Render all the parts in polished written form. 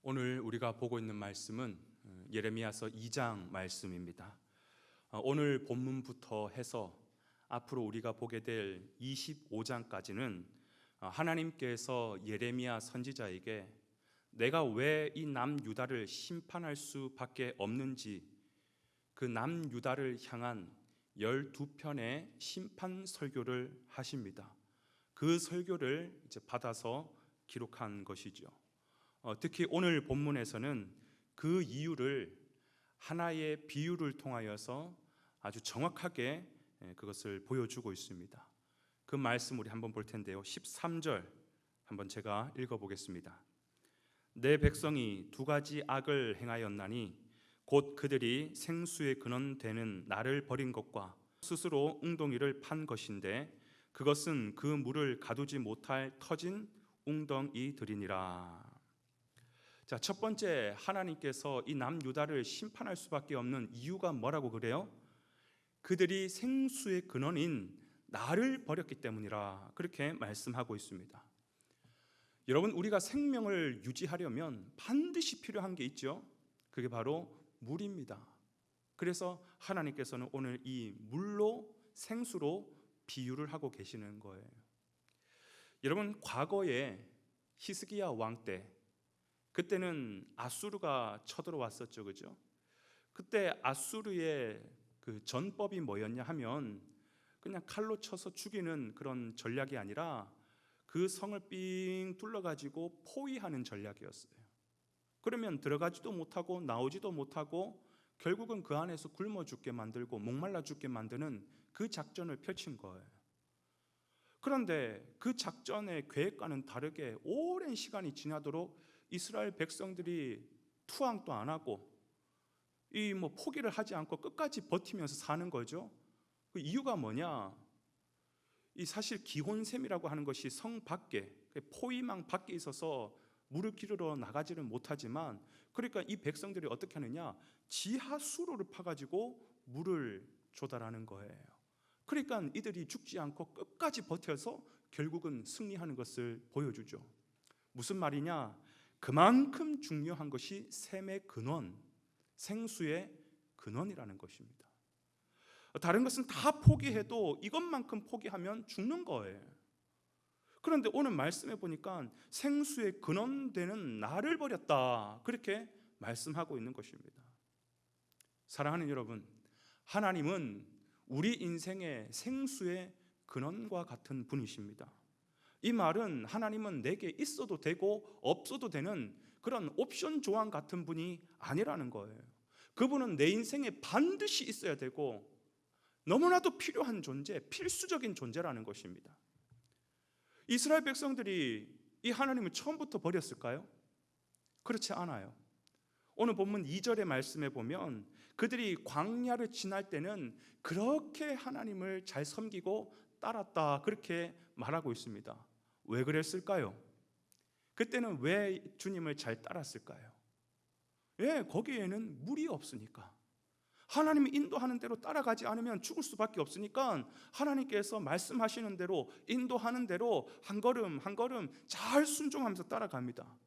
오늘 우리가 보고 있는 말씀은 예레미야서 2장 말씀입니다. 오늘 본문부터 해서 앞으로 우리가 보게 될 25장까지는 하나님께서 예레미야 선지자에게 내가 왜 이 남유다를 심판할 수밖에 없는지 그 남유다를 향한 12편의 심판 설교를 하십니다. 그 설교를 이제 받아서 기록한 것이죠. 특히 오늘 본문에서는 그 이유를 하나의 비유를 통하여서 아주 정확하게 그것을 보여주고 있습니다. 그 말씀 우리 한번 볼 텐데요. 13절 한번 제가 읽어보겠습니다. 내 백성이 두 가지 악을 행하였나니 곧 그들이 생수의 근원 되는 나를 버린 것과 스스로 웅덩이를 판 것인데 그것은 그 물을 가두지 못할 터진 웅덩이들이니라. 자, 첫 번째, 하나님께서 이 남유다를 심판할 수밖에 없는 이유가 뭐라고 그래요? 그들이 생수의 근원인 나를 버렸기 때문이라 그렇게 말씀하고 있습니다. 여러분, 우리가 생명을 유지하려면 반드시 필요한 게 있죠. 그게 바로 물입니다. 그래서 하나님께서는 오늘 이 물로 생수로 비유를 하고 계시는 거예요. 여러분, 과거에 히스기야 왕 때 그때는 아수르가 쳐들어왔었죠, 그죠? 그때 아수르의 그 전법이 뭐였냐 하면 그냥 칼로 쳐서 죽이는 그런 전략이 아니라 그 성을 삥 둘러가지고 포위하는 전략이었어요. 그러면 들어가지도 못하고 나오지도 못하고 결국은 그 안에서 굶어 죽게 만들고 목말라 죽게 만드는 그 작전을 펼친 거예요. 그런데 그 작전의 계획과는 다르게 오랜 시간이 지나도록 이스라엘 백성들이 투항도 안 하고 포기를 하지 않고 끝까지 버티면서 사는 거죠. 그 이유가 뭐냐? 사실 기혼샘이라고 하는 것이 성 밖에 포위망 밖에 있어서 물을 기르러 나가지를 못하지만, 그러니까 이 백성들이 어떻게 하느냐? 지하 수로를 파가지고 물을 조달하는 거예요. 그러니까 이들이 죽지 않고 끝까지 버텨서 결국은 승리하는 것을 보여주죠. 무슨 말이냐? 그만큼 중요한 것이 샘의 근원, 생수의 근원이라는 것입니다. 다른 것은 다 포기해도 이것만큼 포기하면 죽는 거예요. 그런데 오늘 말씀해 보니까 생수의 근원 되는 나를 버렸다 그렇게 말씀하고 있는 것입니다. 사랑하는 여러분, 하나님은 우리 인생의 생수의 근원과 같은 분이십니다. 이 말은 하나님은 내게 있어도 되고 없어도 되는 그런 옵션 조항 같은 분이 아니라는 거예요. 그분은 내 인생에 반드시 있어야 되고 너무나도 필요한 존재, 필수적인 존재라는 것입니다. 이스라엘 백성들이 이 하나님을 처음부터 버렸을까요? 그렇지 않아요. 오늘 본문 2절의 말씀에 보면 그들이 광야를 지날 때는 그렇게 하나님을 잘 섬기고 따랐다 그렇게 말하고 있습니다. 왜 그랬을까요? 그때는 왜 주님을 잘 따랐을까요? 거기에는 물이 없으니까. 하나님이 인도하는 대로 따라가지 않으면 죽을 수밖에 없으니까 하나님께서 말씀하시는 대로 인도하는 대로 한 걸음 한 걸음 잘 순종하면서 따라갑니다.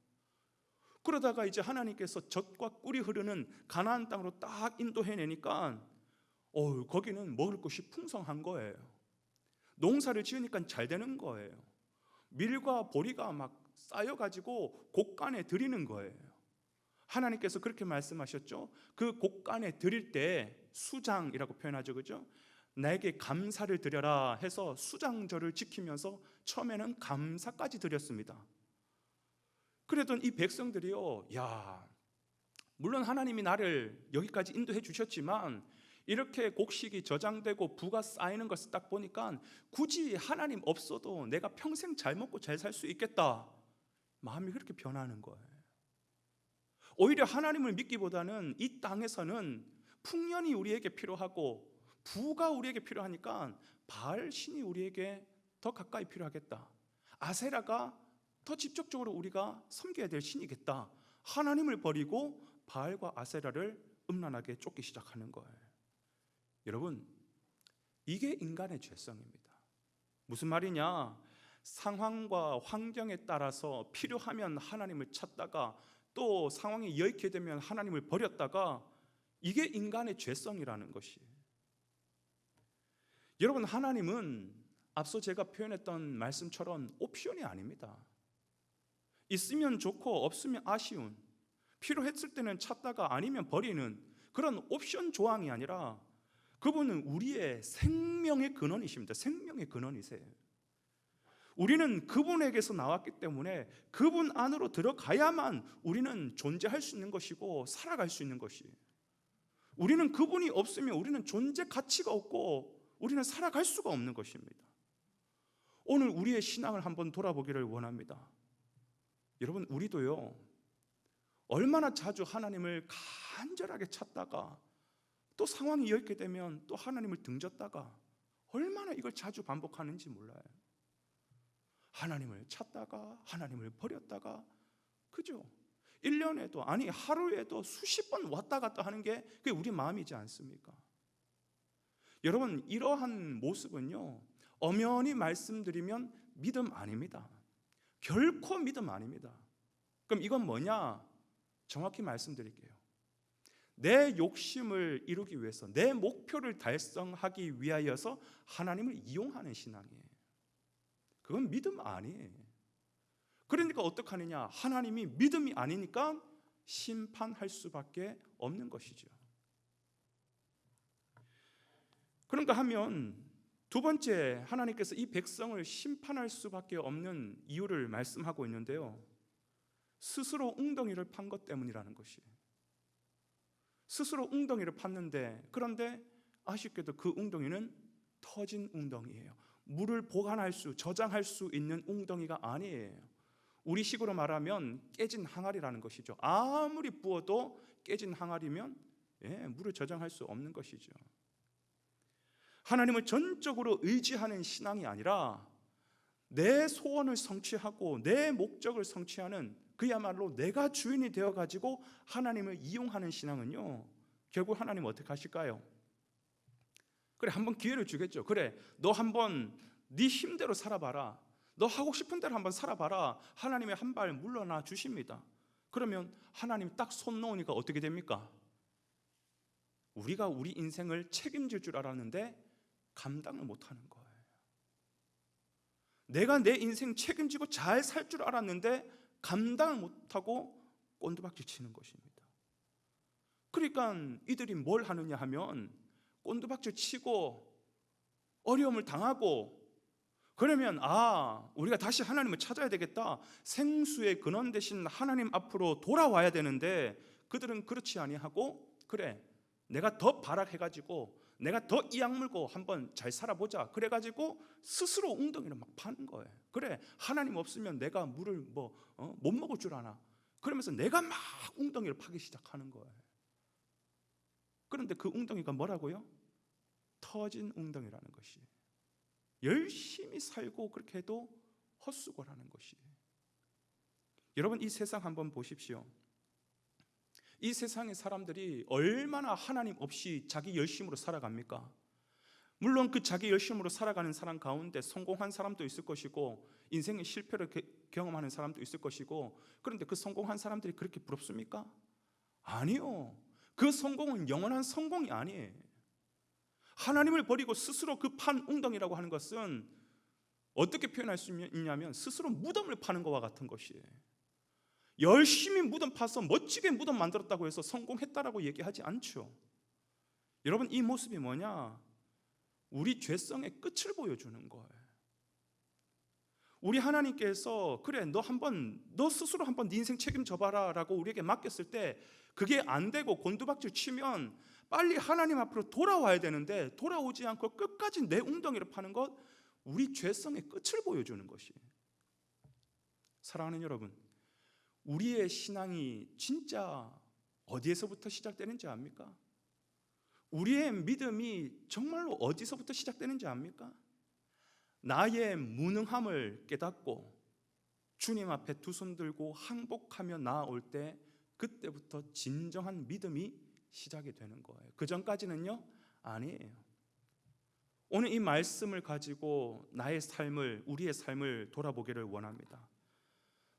그러다가 이제 하나님께서 젖과 꿀이 흐르는 가나안 땅으로 딱 인도해내니까 거기는 먹을 것이 풍성한 거예요. 농사를 지으니까 잘 되는 거예요. 밀과 보리가 막 쌓여가지고 곡간에 드리는 거예요. 하나님께서 그렇게 말씀하셨죠. 그 곡간에 드릴 때 수장이라고 표현하죠, 그죠? 나에게 감사를 드려라 해서 수장절을 지키면서 처음에는 감사까지 드렸습니다. 그랬던 이 백성들이요, 물론 하나님이 나를 여기까지 인도해 주셨지만 이렇게 곡식이 저장되고 부가 쌓이는 것을 딱 보니까 굳이 하나님 없어도 내가 평생 잘 먹고 잘 살 수 있겠다, 마음이 그렇게 변하는 거예요. 오히려 하나님을 믿기보다는 이 땅에서는 풍년이 우리에게 필요하고 부가 우리에게 필요하니까 바알 신이 우리에게 더 가까이 필요하겠다, 아세라가 더 직접적으로 우리가 섬겨야 될 신이겠다, 하나님을 버리고 바알과 아세라를 음란하게 쫓기 시작하는 거예요. 여러분, 이게 인간의 죄성입니다. 무슨 말이냐? 상황과 환경에 따라서 필요하면 하나님을 찾다가 또 상황이 여의게 되면 하나님을 버렸다가, 이게 인간의 죄성이라는 것이. 여러분, 하나님은 앞서 제가 표현했던 말씀처럼 옵션이 아닙니다. 있으면 좋고 없으면 아쉬운, 필요했을 때는 찾다가 아니면 버리는 그런 옵션 조항이 아니라 그분은 우리의 생명의 근원이십니다. 생명의 근원이세요. 우리는 그분에게서 나왔기 때문에 그분 안으로 들어가야만 우리는 존재할 수 있는 것이고 살아갈 수 있는 것이에요. 우리는 그분이 없으면 우리는 존재 가치가 없고 우리는 살아갈 수가 없는 것입니다. 오늘 우리의 신앙을 한번 돌아보기를 원합니다. 여러분, 우리도요, 얼마나 자주 하나님을 간절하게 찾다가 또 상황이 여의게 되면 또 하나님을 등졌다가 얼마나 이걸 자주 반복하는지 몰라요. 하나님을 찾다가 하나님을 버렸다가, 그죠? 1년에도 아니 하루에도 수십 번 왔다 갔다 하는 게 그게 우리 마음이지 않습니까? 여러분, 이러한 모습은요, 엄연히 말씀드리면 믿음 아닙니다. 결코 믿음 아닙니다. 그럼 이건 뭐냐? 정확히 말씀드릴게요. 내 욕심을 이루기 위해서, 내 목표를 달성하기 위하여서 하나님을 이용하는 신앙이에요. 그건 믿음 아니에요. 그러니까 어떡하느냐? 하나님이 믿음이 아니니까 심판할 수밖에 없는 것이죠. 그런가 하면 두 번째, 하나님께서 이 백성을 심판할 수밖에 없는 이유를 말씀하고 있는데요, 스스로 웅덩이를 판 것 때문이라는 것이에요. 스스로 웅덩이를 팠는데, 그런데 아쉽게도 그 웅덩이는 터진 웅덩이에요. 물을 보관할 수, 저장할 수 있는 웅덩이가 아니에요. 우리 식으로 말하면 깨진 항아리라는 것이죠. 아무리 부어도 깨진 항아리면 물을 저장할 수 없는 것이죠. 하나님을 전적으로 의지하는 신앙이 아니라 내 소원을 성취하고 내 목적을 성취하는, 그야말로 내가 주인이 되어가지고 하나님을 이용하는 신앙은요, 결국 하나님 어떻게 하실까요? 그래, 한번 기회를 주겠죠. 그래, 너 한번 네 힘대로 살아봐라, 너 하고 싶은 대로 한번 살아봐라. 하나님의 한 발 물러나 주십니다. 그러면 하나님 딱 손 놓으니까 어떻게 됩니까? 우리가 우리 인생을 책임질 줄 알았는데 감당을 못하는 거예요. 내가 내 인생 책임지고 잘 살 줄 알았는데 감당을 못하고 꼰두박질 치는 것입니다. 그러니까 이들이 뭘 하느냐 하면 꼰두박질 치고 어려움을 당하고, 그러면 우리가 다시 하나님을 찾아야 되겠다, 생수의 근원 되신 하나님 앞으로 돌아와야 되는데, 그들은 그렇지 아니하고, 그래, 내가 더 발악해가지고 내가 더 이악 물고 한번 잘 살아보자, 그래가지고 스스로 웅덩이를 막 파는 거예요. 그래, 하나님 없으면 내가 물을 못 먹을 줄 아나, 그러면서 내가 막 웅덩이를 파기 시작하는 거예요. 그런데 그 웅덩이가 뭐라고요? 터진 웅덩이라는 것이. 열심히 살고 그렇게 해도 헛수고라는 것이. 여러분, 이 세상 한번 보십시오. 이 세상의 사람들이 얼마나 하나님 없이 자기 열심으로 살아갑니까? 물론 그 자기 열심으로 살아가는 사람 가운데 성공한 사람도 있을 것이고 인생의 실패를 경험하는 사람도 있을 것이고, 그런데 그 성공한 사람들이 그렇게 부럽습니까? 아니요. 그 성공은 영원한 성공이 아니에요. 하나님을 버리고 스스로 그 판 웅덩이라고 하는 것은 어떻게 표현할 수 있냐면 스스로 무덤을 파는 것과 같은 것이에요. 열심히 무덤 파서 멋지게 무덤 만들었다고 해서 성공했다라고 얘기하지 않죠. 여러분, 이 모습이 뭐냐? 우리 죄성의 끝을 보여주는 거예요. 우리 하나님께서 그래, 너 스스로 한번 네 인생 책임져봐라 라고 우리에게 맡겼을 때 그게 안 되고 곤두박질 치면 빨리 하나님 앞으로 돌아와야 되는데 돌아오지 않고 끝까지 내 웅덩이를 파는 것, 우리 죄성의 끝을 보여주는 것이에요. 사랑하는 여러분, 우리의 신앙이 진짜 어디에서부터 시작되는지 압니까? 우리의 믿음이 정말로 어디서부터 시작되는지 압니까? 나의 무능함을 깨닫고 주님 앞에 두 손 들고 항복하며 나아올 때, 그때부터 진정한 믿음이 시작이 되는 거예요. 그 전까지는요, 아니에요. 오늘 이 말씀을 가지고 나의 삶을, 우리의 삶을 돌아보기를 원합니다.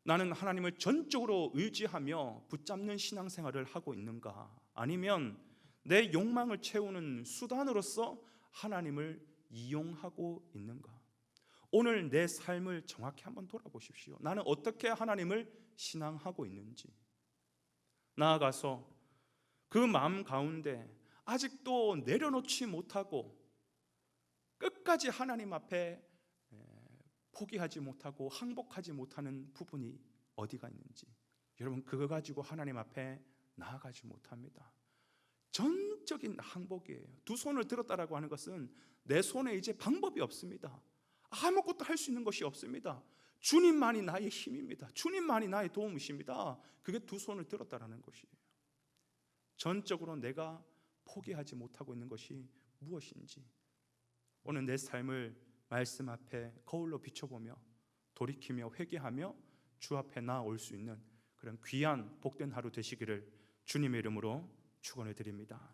나는 하나님을 전적으로 의지하며 붙잡는 신앙생활을 하고 있는가? 아니면 내 욕망을 채우는 수단으로서 하나님을 이용하고 있는가? 오늘 내 삶을 정확히 한번 돌아보십시오. 나는 어떻게 하나님을 신앙하고 있는지. 나아가서 그 마음 가운데 아직도 내려놓지 못하고 끝까지 하나님 앞에 포기하지 못하고 항복하지 못하는 부분이 어디가 있는지, 여러분 그거 가지고 하나님 앞에 나아가지 못합니다. 전적인 항복이에요. 두 손을 들었다라고 하는 것은 내 손에 이제 방법이 없습니다. 아무것도 할 수 있는 것이 없습니다. 주님만이 나의 힘입니다. 주님만이 나의 도움이십니다. 그게 두 손을 들었다라는 것이에요. 전적으로 내가 포기하지 못하고 있는 것이 무엇인지, 오늘 내 삶을 말씀 앞에 거울로 비춰보며 돌이키며 회개하며 주 앞에 나아올 수 있는 그런 귀한 복된 하루 되시기를 주님의 이름으로 축원해 드립니다.